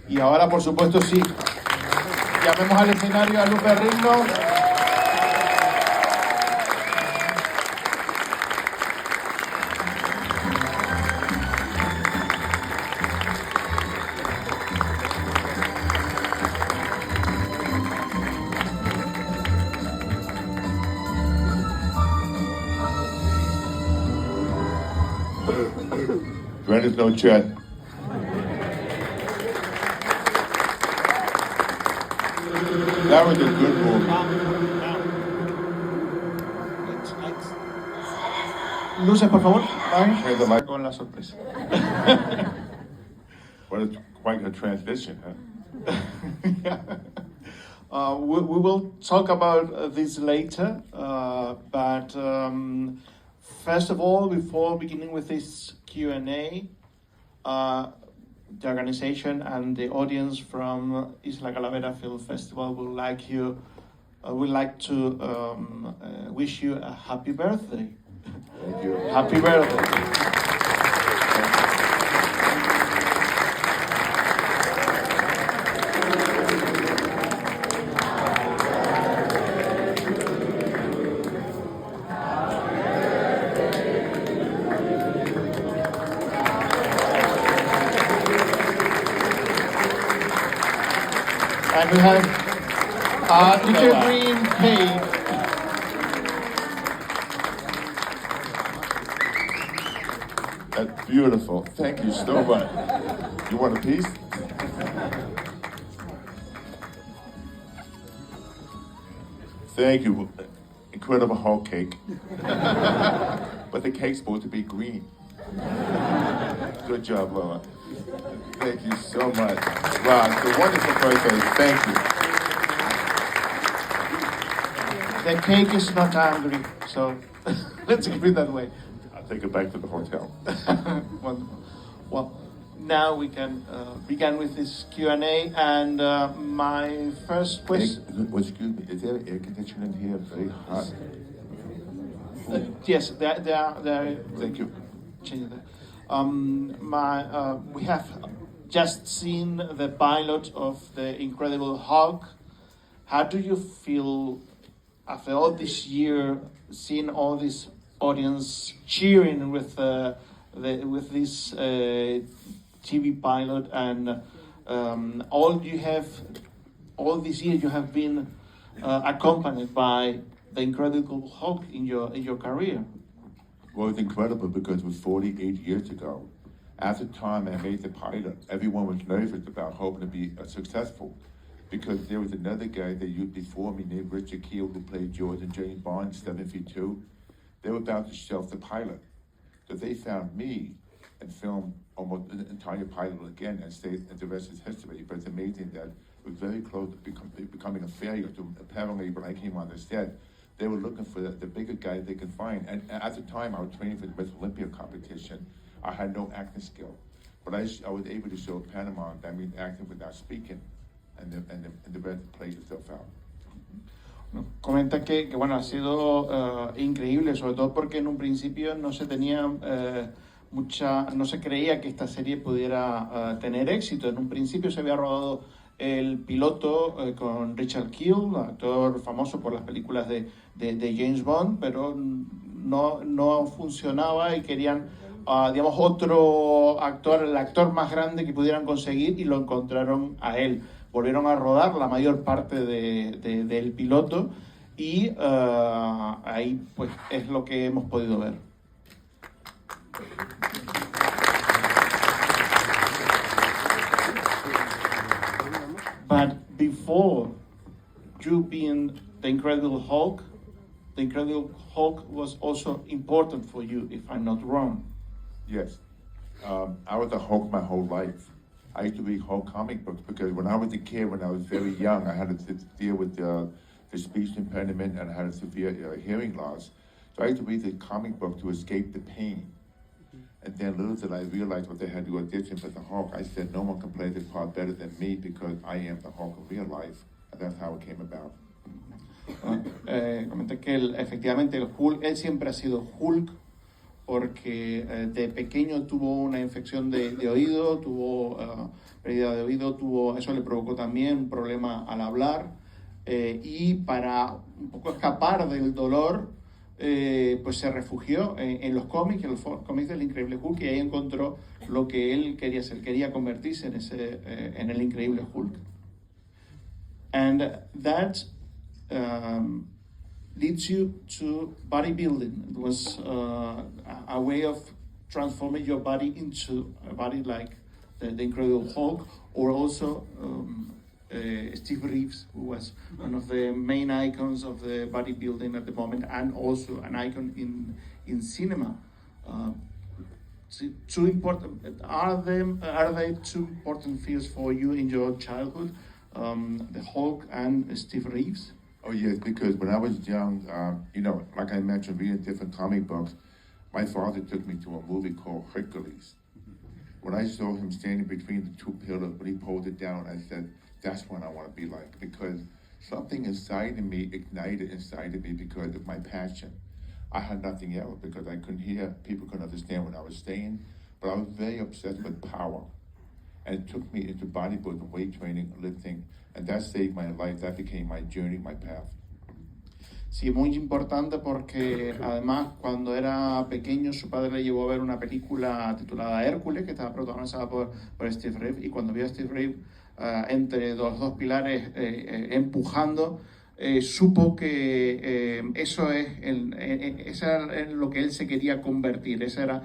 Y ahora, por supuesto, sí, llamemos al escenario a Lou Ferrigno. Granted, no chat. That was a good movie. Luces, por favor. Hey, the mic. Con la sorpresa. Well, it's quite a transition, huh? Yeah. We will talk about this later, but first of all, before beginning with this Q&A, the organization and the audience from Isla Calavera Film Festival would like to wish you a happy birthday. Thank you. Happy birthday. And we have teacher green cake. That's beautiful. Thank you so much. You want a piece? Thank you. Incredible whole cake. But the cake's supposed to be green. Good job, Lola. Thank you so much. Wow, it's a wonderful birthday. Thank you. The cake is not angry, so let's keep it that way. I'll take it back to the hotel. Wonderful. Well, now we can begin with this Q&A, and my first question. Excuse me, is there air conditioning in here? Very hot. Yes, there. Thank you. Change that. We have just seen the pilot of The Incredible Hulk. How do you feel after all this year, seeing all this audience cheering with this TV pilot, and all this year you have been accompanied by The Incredible Hulk in your career? Well, it's incredible because it was 48 years ago. At the time I made the pilot, everyone was nervous about hoping to be successful, because there was another guy that used before me named Richard Keel, who played George in James Bond 7 feet 2. They were about to shelf the pilot. So they found me and filmed almost an entire pilot again, and the rest is history. But it's amazing that it was very close to becoming a failure. So apparently, when I came on the set, they were looking for the bigger guy they could find. And at the time, I was training for the Miss Olympia competition. I had no acting skill. But I was able to show Panama, that means acting without speaking, and the rest played itself out. Comenta que bueno, ha sido increíble, sobre todo porque en un principio no se tenía no se creía que esta serie pudiera tener éxito. En un principio se había rodado el piloto con Richard Keel, actor famoso por las películas de James Bond, pero no funcionaba y querían, digamos, otro actor, el actor más grande que pudieran conseguir, y lo encontraron a él. Volvieron a rodar la mayor parte del piloto, y ahí pues es lo que hemos podido ver. But before you being the Incredible Hulk was also important for you, if I'm not wrong. Yes. I was a Hulk my whole life. I used to read Hulk comic books because when I was a kid, when I was very young, I had to deal with the speech impediment, and I had a severe hearing loss. So I used to read the comic book to escape the pain. And then little did I realize what they had to audition for the Hulk. I said, no one can play this part better than me because I am the Hulk of real life. And that's how it came about. Comenté que efectivamente el Hulk, él siempre ha sido Hulk porque de pequeño tuvo una infección de oído, tuvo pérdida de oído, eso le provocó también un problema al hablar, y para un poco escapar del dolor, pues se refugió en los cómics del Increíble Hulk, y ahí encontró lo que él quería hacer, quería convertirse en el Increíble Hulk. And that leads you to bodybuilding. It was a way of transforming your body into a body like the Incredible Hulk, or also Steve Reeves, who was one of the main icons of the bodybuilding at the moment, and also an icon in cinema. Two important are they two important fields for you in your childhood, the Hulk and Steve Reeves? Oh yes, because when I was young, like I mentioned, reading different comic books, my father took me to a movie called Hercules. When I saw him standing between the two pillars, when he pulled it down, I said, that's what I want to be like, because something inside of me ignited inside of me because of my passion. I had nothing else because I couldn't hear, people couldn't understand what I was saying, but I was very obsessed with power. And it took me into bodybuilding, weight training, lifting, and that saved my life. That became my journey, my path. Sí, muy importante porque además cuando era pequeño su padre le llevó a ver una película titulada Hércules, que estaba protagonizada por Steve Reeves, y cuando vio a Steve Reeves entre los dos pilares empujando, supo que eso era lo que él se quería convertir, ese era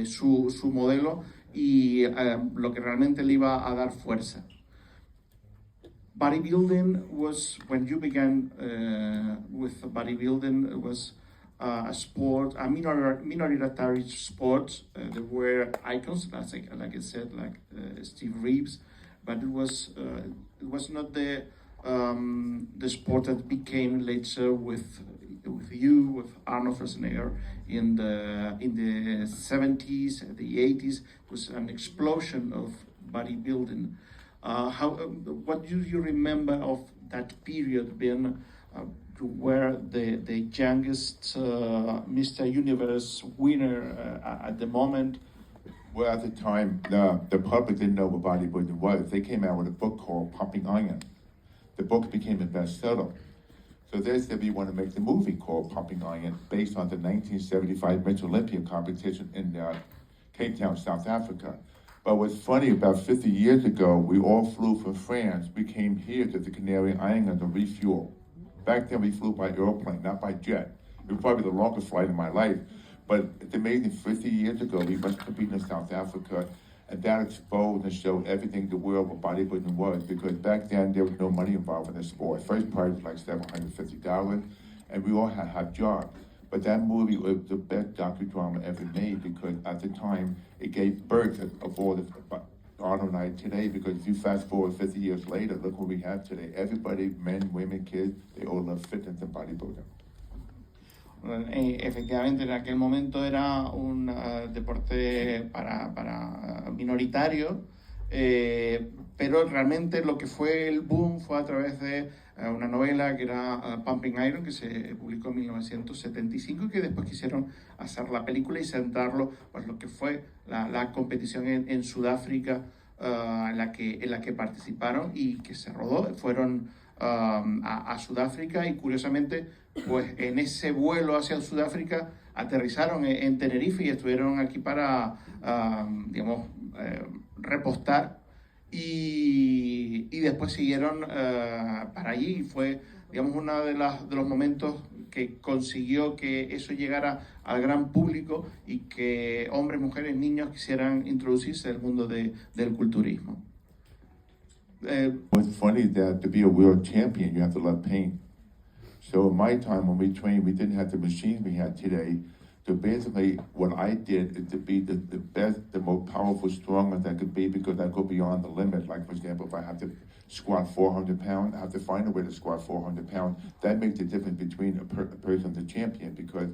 su modelo, y lo que realmente le iba a dar fuerza. Bodybuilding was, when you began with bodybuilding, it was a sport, a minoritarian sport. There were icons, like I said, like Steve Reeves, but it was not the sport that became later with Arnold Schwarzenegger in the 70s, the 80s. It was an explosion of bodybuilding. What do you remember of that period, being where the youngest Mr. Universe winner at the moment? Well, at the time, the public didn't know what bodybuilding was. They came out with a book called Pumping Iron. The book became a bestseller. So they said we want to make the movie called Pumping Iron, based on the 1975 Winter Olympic competition in Cape Town, South Africa. But what's funny, about 50 years ago, we all flew from France. We came here to the Canary Islands to refuel. Back then, we flew by airplane, not by jet. It was probably the longest flight of my life. But it's amazing, 50 years ago, we went competing in South Africa, and that exposed and showed everything the world what bodybuilding was, because back then, there was no money involved in the sport. First prize was like $750, and we all had jobs. But that movie was the best docudrama ever made, because at the time, it gave birth of all the Arnold and I today, because if you fast forward 50 years later, look what we have today. Everybody, men, women, kids, they all love fitness and bodybuilding. Efectivamente, en aquel momento era un deporte para minoritario, pero realmente lo que fue el boom fue a través de una novela que era Pumping Iron, que se publicó en 1975, y que después quisieron hacer la película y centrarlo, pues lo que fue la competición en Sudáfrica, en la que participaron y que se rodó. Fueron a Sudáfrica, y curiosamente, pues en ese vuelo hacia Sudáfrica aterrizaron en Tenerife y estuvieron aquí para, repostar, y después siguieron para allí, y fue, uno de los momentos que consiguió que eso llegara al gran público y que hombres, mujeres, niños quisieran introducirse al mundo del culturismo. What's funny is that to be a world champion, you have to love pain. So in my time when we trained, we didn't have the machines we have today. So basically what I did is to be the best, the most powerful, strongest I could be, because I go beyond the limit. Like, for example, if I have to squat 400 pounds, I have to find a way to squat 400 pounds. That makes the difference between a person and the champion, because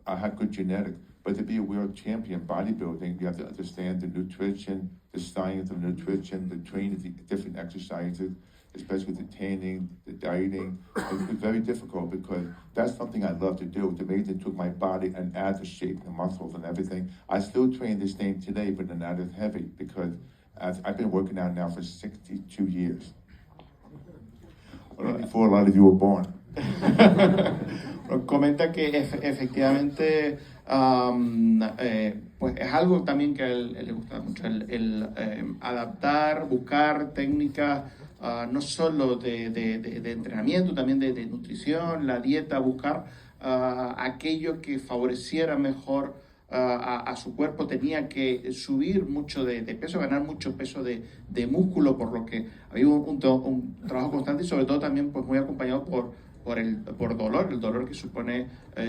I have good genetics. But to be a world champion bodybuilding, you have to understand the nutrition, the science of nutrition, the training, the different exercises. especially the tanning, the dieting. It was very difficult because that's something I love to do. It's amazing to my body and add the shape, the muscles and everything. I still train the same today, but not as heavy because I've been working out now for 62 years. Before a lot of you were born. Comenta que efectivamente pues es algo también que a él le gusta mucho, el adaptar, buscar técnicas no solo de entrenamiento, también de nutrición, la dieta, buscar aquello que favoreciera mejor a su cuerpo. Tenía que subir mucho de peso, ganar mucho peso de músculo, por lo que había un trabajo constante y sobre todo también pues muy acompañado por dolor, el dolor que supone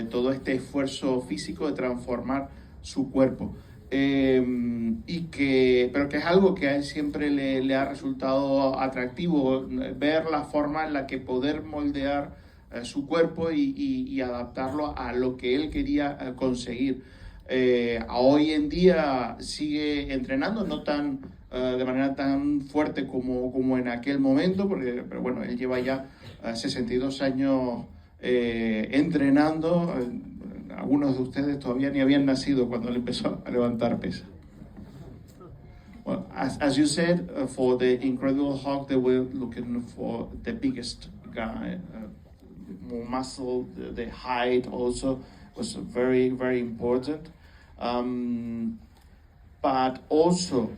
todo este esfuerzo físico de transformar su cuerpo. Pero que es algo que a él siempre le ha resultado atractivo, ver la forma en la que poder moldear su cuerpo y adaptarlo a lo que él quería conseguir. Hoy en día sigue entrenando, no de manera tan fuerte como en aquel momento, pero bueno, él lleva ya 62 años entrenando. Algunos de ustedes todavía ni habían nacido cuando él empezó a levantar pesas. Well, as you said, for the Incredible Hulk, they were looking for the biggest guy, more muscle, the height also was very, very important. But also,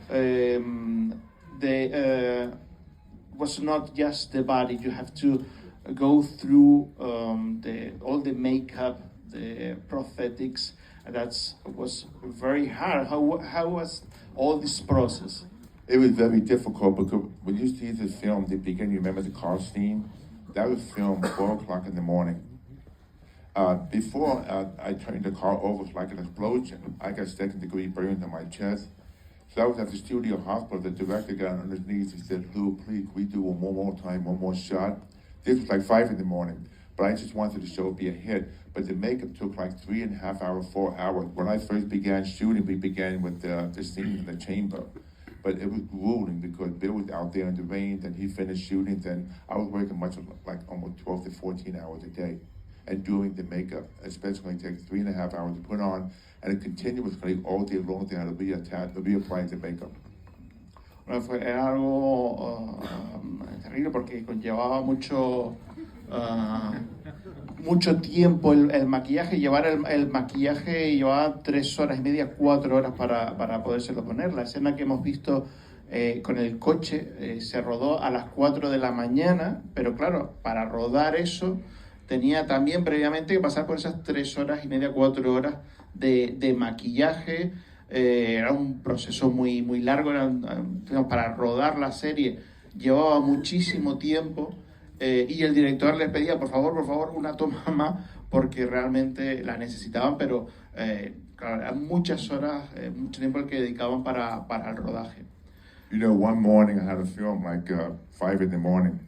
was not just the body. You have to go through all the makeup, the prosthetics. That was very hard. How was all this process? It was very difficult because when you see the film, the beginning, you remember the car scene? That was filmed 4 o'clock in the morning. Before I turned the car over, it's like an explosion. I got second-degree burns on my chest. So I was at the studio hospital. The director got on his knees. He said, "Lou, please, we do one more time, one more shot." This was like 5 in the morning, but I just wanted the show to be a hit. But the makeup took like 3.5 hours, 4 hours. When I first began shooting, we began with the scene in the chamber. But it was grueling because Bill was out there in the rain, then he finished shooting, then I was working much like almost 12 to 14 hours a day. And doing the makeup, especially, takes 3.5 hours to put on, and it continuously all day long they had to reapply the makeup. Bueno, era algo terrible porque conllevaba mucho tiempo el maquillaje. Llevar el maquillaje llevaba 3 horas y media, 4 horas para podérselo poner. La escena que hemos visto con el coche se rodó a las 4 de la mañana, pero claro, para rodar eso tenía también previamente que pasar por esas 3 horas y media, 4 horas de maquillaje. Era un proceso muy, muy largo. Para rodar la serie llevaba muchísimo tiempo y el director les pedía, por favor, una toma más, porque realmente la necesitaban, pero claro, eran muchas horas, mucho tiempo el que dedicaban para el rodaje. You know, one morning I had a film like 5 in the morning.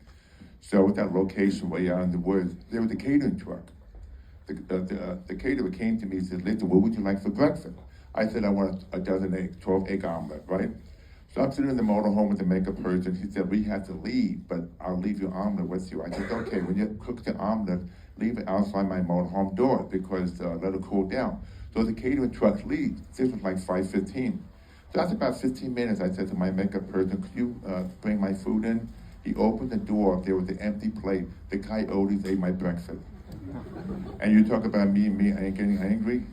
So at that location way out in the woods, there was a catering truck. The caterer came to me and said, "Listen, what would you like for breakfast?" I said, "I want a dozen eggs, 12 egg omelet," right? So I'm sitting in the motorhome with the makeup person. He said, "We have to leave, but I'll leave your omelet with you." I said, "Okay, when you cook the omelet, leave it outside my motorhome door because let it cool down." So the catering truck leaves. This was like 5:15. So after about 15 minutes, I said to my makeup person, "Could you bring my food in?" He opened the door. There was an empty plate. The coyotes ate my breakfast. And you talk about me getting angry?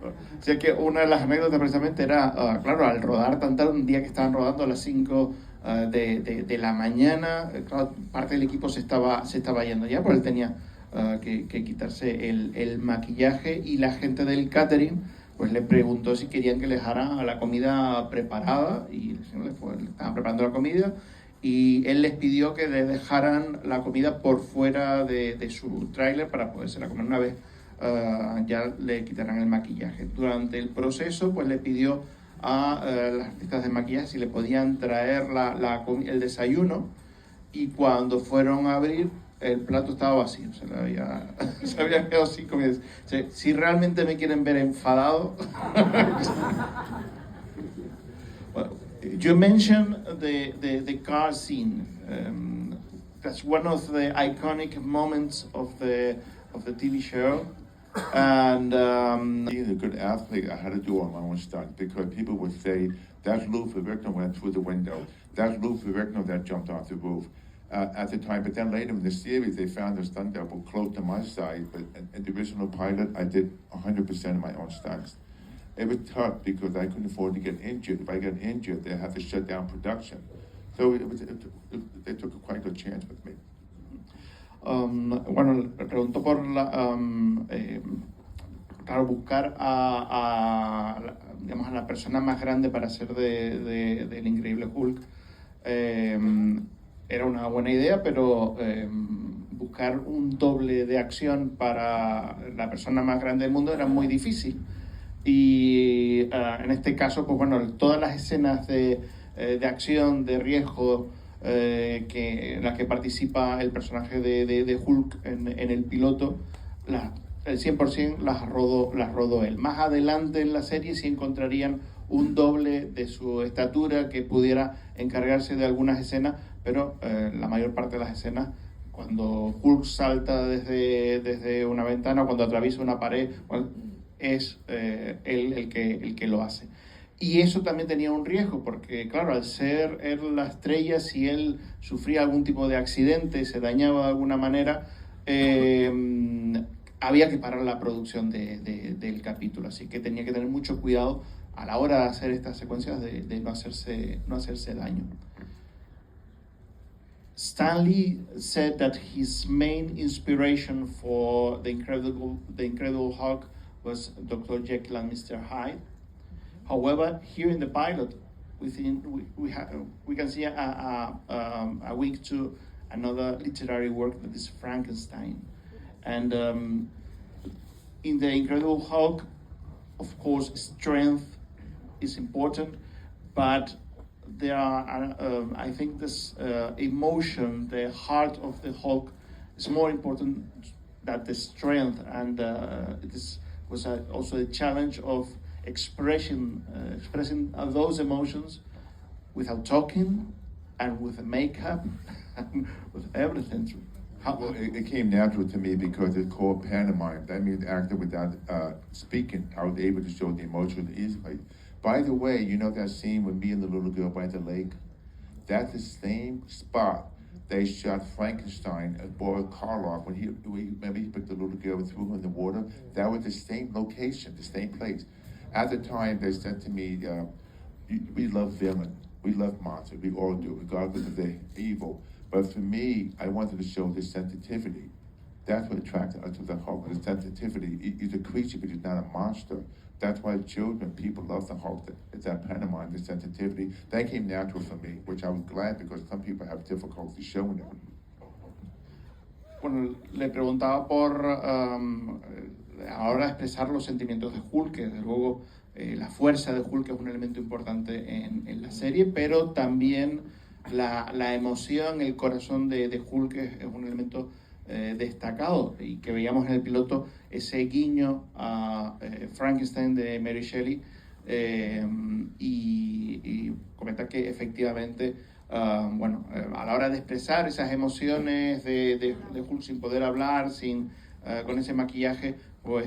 O sea que una de las anécdotas precisamente era, claro, al rodar un día que estaban rodando a las 5 de la mañana, claro, parte del equipo se estaba yendo ya, porque él tenía que quitarse el maquillaje, y la gente del catering pues le preguntó si querían que le dejara la comida preparada, y le estaban preparando la comida, y él les pidió que le dejaran la comida por fuera de su tráiler para podérsela comer una vez ya le quitarán el maquillaje. Durante el proceso pues le pidió a las artistas de maquillaje si le podían traer el desayuno, y cuando fueron a abrir el plato estaba vacío, se había quedado sin comida. O sea, si realmente me quieren ver enfadado, bueno, You mentioned the car scene. That's one of the iconic moments of the TV show. And being a good athlete, I had to do all my own stunt because people would say, that's Lou Ferrigno went through the window. That's Lou Ferrigno that jumped off the roof at the time. But then later in the series, they found the stunt double close to my side. But in the original pilot, I did 100% of my own stunts. It was tough because I couldn't afford to get injured. If I got injured, they had to shut down production. So they took a quite good chance with me. Bueno, le preguntó por para buscar digamos, a la persona más grande para hacer del increíble Hulk. Era una buena idea, pero buscar un doble de acción para la persona más grande del mundo era muy difícil. Y en este caso, pues bueno, todas las escenas de acción, de riesgo, en las que participa el personaje de Hulk en el piloto, el 100% las rodó él. Más adelante en la serie sí encontrarían un doble de su estatura que pudiera encargarse de algunas escenas, pero la mayor parte de las escenas, cuando Hulk salta desde una ventana, cuando atraviesa una pared, bueno, es él el que lo hace. Y eso también tenía un riesgo, porque claro, al ser él la estrella, si él sufría algún tipo de accidente, se dañaba de alguna manera, había que parar la producción del capítulo. Así que tenía que tener mucho cuidado a la hora de hacer estas secuencias de no hacerse daño. Stan Lee said that his main inspiration for the Incredible Hulk was Dr. Jekyll and Mr. Hyde. However, here in the pilot, we can see a wink to another literary work that is Frankenstein. And in the Incredible Hulk, of course, strength is important, but there are, I think, this emotion, the heart of the Hulk, is more important than the strength, and this was also a challenge of expressing those emotions without talking and with the makeup and with everything. Well, it came natural to me because it's called pantomime. That means acting without speaking. I was able to show the emotions easily. By the way, you know that scene with me and the little girl by the lake? That's the same spot they shot Frankenstein at Boris Karloff when he picked the little girl and threw her in the water. That was the same location, the same place. At the time, they said to me, we love villain, we love monsters, we all do, regardless of the evil. But for me, I wanted to show the sensitivity. That's what attracted us to the Hulk, the sensitivity. He's a creature, but he's not a monster. That's why children, people love the Hulk. It's that pantomime, the sensitivity. That came natural for me, which I was glad because some people have difficulty showing it. Bueno, le preguntaba por ahora expresar los sentimientos de Hulk, que desde luego la fuerza de Hulk es un elemento importante en la serie, pero también la emoción, el corazón de Hulk es un elemento destacado, y que veíamos en el piloto ese guiño a Frankenstein de Mary Shelley, y comenta que efectivamente a la hora de expresar esas emociones de Hulk sin poder hablar, con ese maquillaje, pues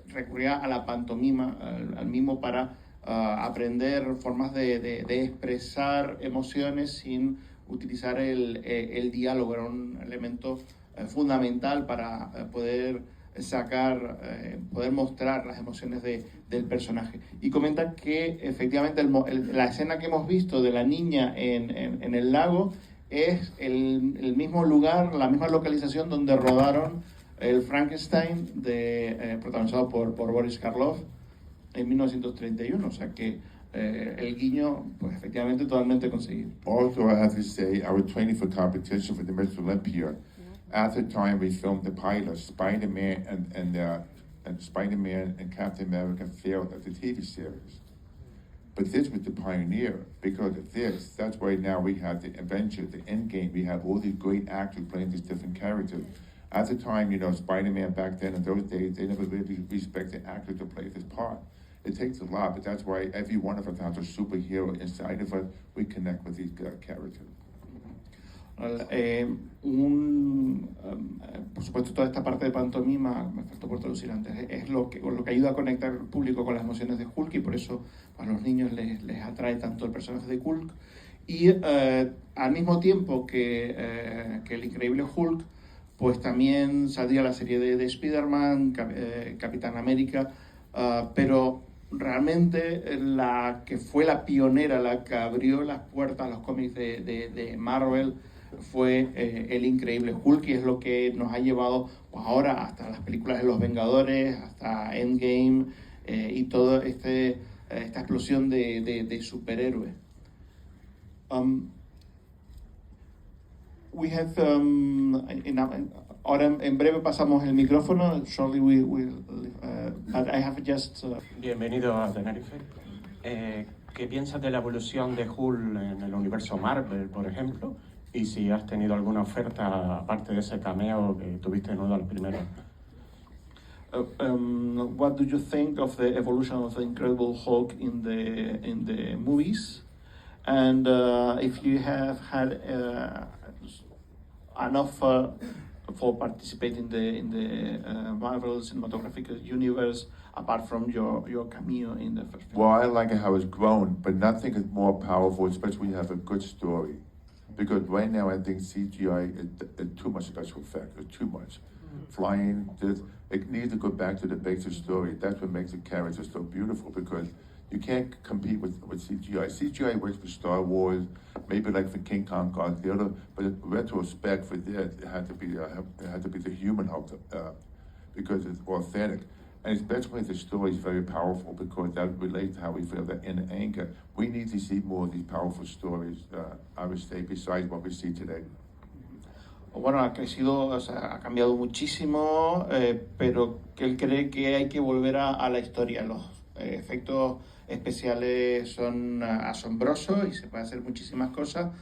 recurría a la pantomima, al mimo, para aprender formas de expresar emociones sin utilizar el diálogo. Era un elemento fundamental para poder poder mostrar las emociones del personaje. Y comenta que efectivamente la escena que hemos visto de la niña en el lago es el mismo lugar, la misma localización donde rodaron el Frankenstein protagonizado por Boris Karloff en 1931, o sea que el guiño, pues efectivamente totalmente conseguido. Also, I have to say, I was training for competition for the Mr. Olympia. At the time, we filmed the pilot. Spider-Man and Spider-Man and Captain America failed at the TV series. But this was the pioneer. Because of this, that's why now we have the Avengers, the Endgame. We have all these great actors playing these different characters. At the time, Spider-Man back then, in those days, they never really respected actors to play this part. It takes a lot, but that's why every one of us has a superhero inside of us. We connect with these characters. Por supuesto, toda esta parte de pantomima, me faltó por traducir antes, es lo que ayuda a conectar al público con las emociones de Hulk, y por eso a los niños les atrae tanto el personaje de Hulk. Y al mismo tiempo que el increíble Hulk, pues también saldría la serie de Spider-Man, Capitán América, pero realmente la que fue la pionera, la que abrió las puertas a los cómics de Marvel, fue el increíble Hulk, y es lo que nos ha llevado pues, ahora hasta las películas de los Vengadores, hasta Endgame, y toda esta explosión de superhéroes. We have, ahora en breve pasamos el micrófono. Shortly we will, but I have just... Bienvenido a Tenerife. ¿Qué piensas de la evolución de Hulk en el universo Marvel, por ejemplo? Y si has tenido alguna oferta, aparte de ese cameo que tuviste en uno de los primeros. What do you think of the evolution of the Incredible Hulk in the movies? And if you have had an offer for participating in the Marvel cinematographic universe, apart from your cameo in the first film? Well, I like how it's grown, but nothing is more powerful, especially when you have a good story. Because right now I think CGI is too much special effects, it's too much. Flying, it needs to go back to the basic story. That's what makes the character so beautiful, because you can't compete with CGI. CGI works for Star Wars, maybe like for King Kong Godzilla, but in retrospect for this, it had to be the human Hulk, because it's authentic. And especially the story is very powerful, because that relates to how we feel that in anger. We need to see more of these powerful stories, I would say, besides what we see today. Bueno, ha crecido, o sea, ha cambiado muchísimo, pero que él cree que hay que volver a la historia. Los efectos especiales son asombrosos y se puede hacer muchísimas cosas,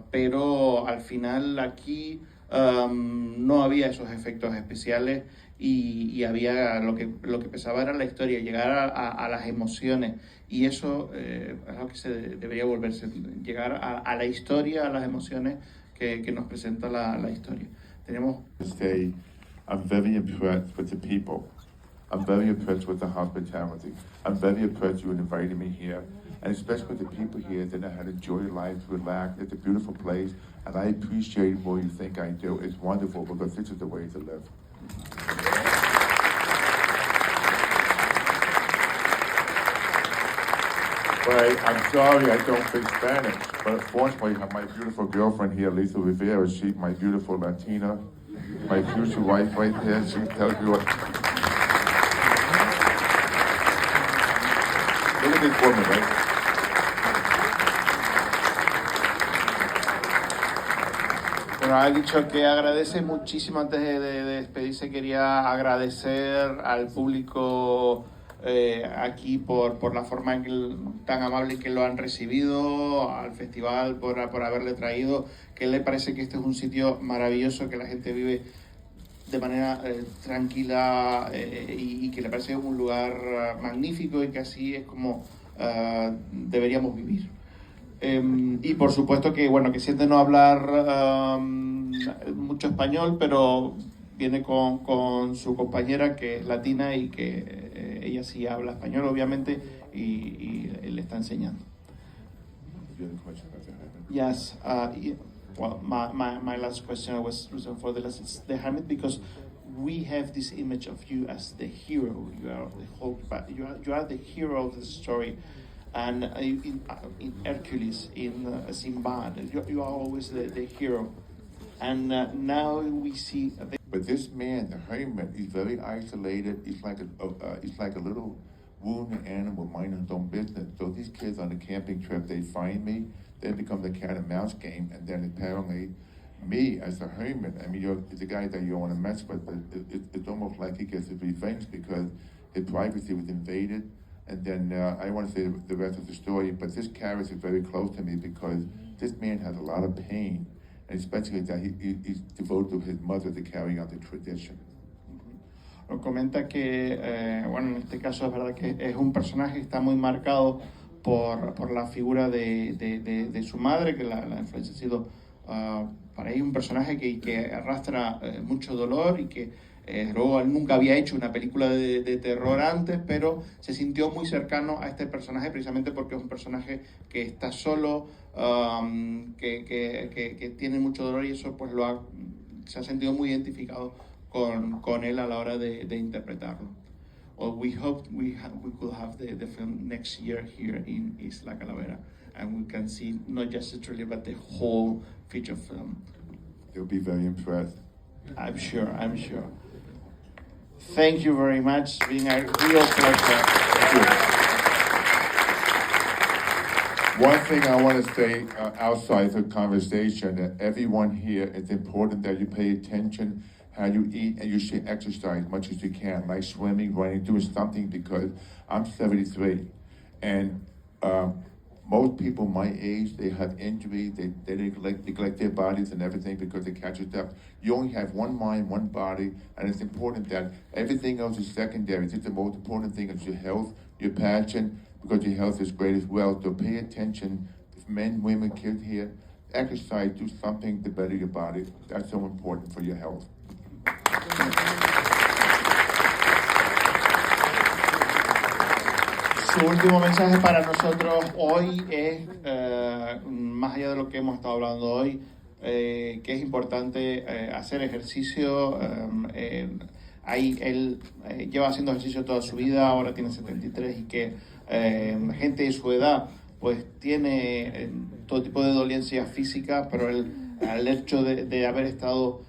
pero al final aquí no había esos efectos especiales, y había lo que pesaba era la historia, llegar a las emociones, y eso es lo que se debería volverse, llegar a la historia, a las emociones que nos presenta la historia. Tenemos... I'm very impressed with the people. I'm very impressed with the hospitality. I'm very impressed you invited me here. And especially with the people here that know how to enjoy life, relax. It's a beautiful place. And I appreciate it more than you think I do. It's wonderful, because this is the way to live. Well, I'm sorry I don't speak Spanish, but fortunately I have my beautiful girlfriend here, Lisa Rivera. She's my beautiful Latina, my future wife right there. She tells me what... Look at this woman, right? Bueno, ha dicho que agradece muchísimo. Antes de despedirse, quería agradecer al público aquí por la forma tan amable que lo han recibido, al festival por haberle traído, que le parece que este es un sitio maravilloso, que la gente vive de manera tranquila, y que le parece un lugar magnífico, y que así es como deberíamos vivir. Y por supuesto que, bueno, que siente no hablar mucho español, pero viene con su compañera, que es latina, y que ella sí habla español, obviamente, y le está enseñando. Yes, well, my last question was for the Hermit, because we have this image of you as the hero. You are the Hulk, but you are the hero of the story. And in Hercules, in Sinbad, you are always the hero. And now we see... But this man, the hermit, he's very isolated. He's like a little wounded animal minding his own business. So these kids on the camping trip, they find me, then it becomes a cat and mouse game, and then apparently me as the hermit, I mean, it's a guy that you don't want to mess with, but it's almost like he gets his revenge because his privacy was invaded. And then I want to say the rest of the story, but this character is very close to me because this man has a lot of pain, and especially that he's devoted to his mother to carry on the tradition. Nos comenta que, bueno, en este caso es verdad que es un personaje que está muy marcado por la figura de su madre, que la influencia ha sido para ella un personaje que arrastra mucho dolor y que luego él nunca había hecho una película de terror antes, pero se sintió muy cercano a este personaje precisamente porque es un personaje que está solo, que tiene mucho dolor y eso pues se ha sentido muy identificado con él a la hora de interpretarlo. Well, we hope we could have the film next year here in Isla Calavera, and we can see not just the trailer but the whole feature film. They'll be very impressed. I'm sure. Thank you very much. It's been a real pleasure. One thing I want to say outside the conversation, that everyone here, it's important that you pay attention how you eat and you should exercise as much as you can, like swimming, running, doing something, because I'm 73 and most people my age, they have injuries, they neglect their bodies and everything because they catch up. You only have one mind, one body, and it's important that everything else is secondary. Just the most important thing is your health, your passion, because your health is great as well. So pay attention, men, women, kids here, exercise, do something to better your body. That's so important for your health. Su último mensaje para nosotros hoy es, más allá de lo que hemos estado hablando hoy, que es importante hacer ejercicio. Él lleva haciendo ejercicio toda su vida, ahora tiene 73 y que gente de su edad pues tiene todo tipo de dolencias físicas, pero el hecho de haber estado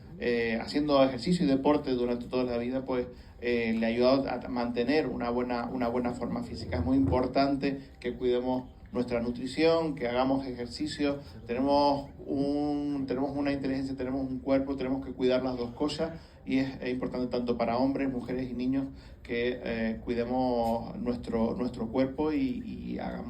haciendo ejercicio y deporte durante toda la vida pues le ha ayudado a mantener una buena forma física. Es muy importante que cuidemos nuestra nutrición, que hagamos ejercicio. Tenemos una inteligencia, tenemos un cuerpo, tenemos que cuidar las dos cosas y es importante tanto para hombres, mujeres y niños que cuidemos nuestro cuerpo y hagamos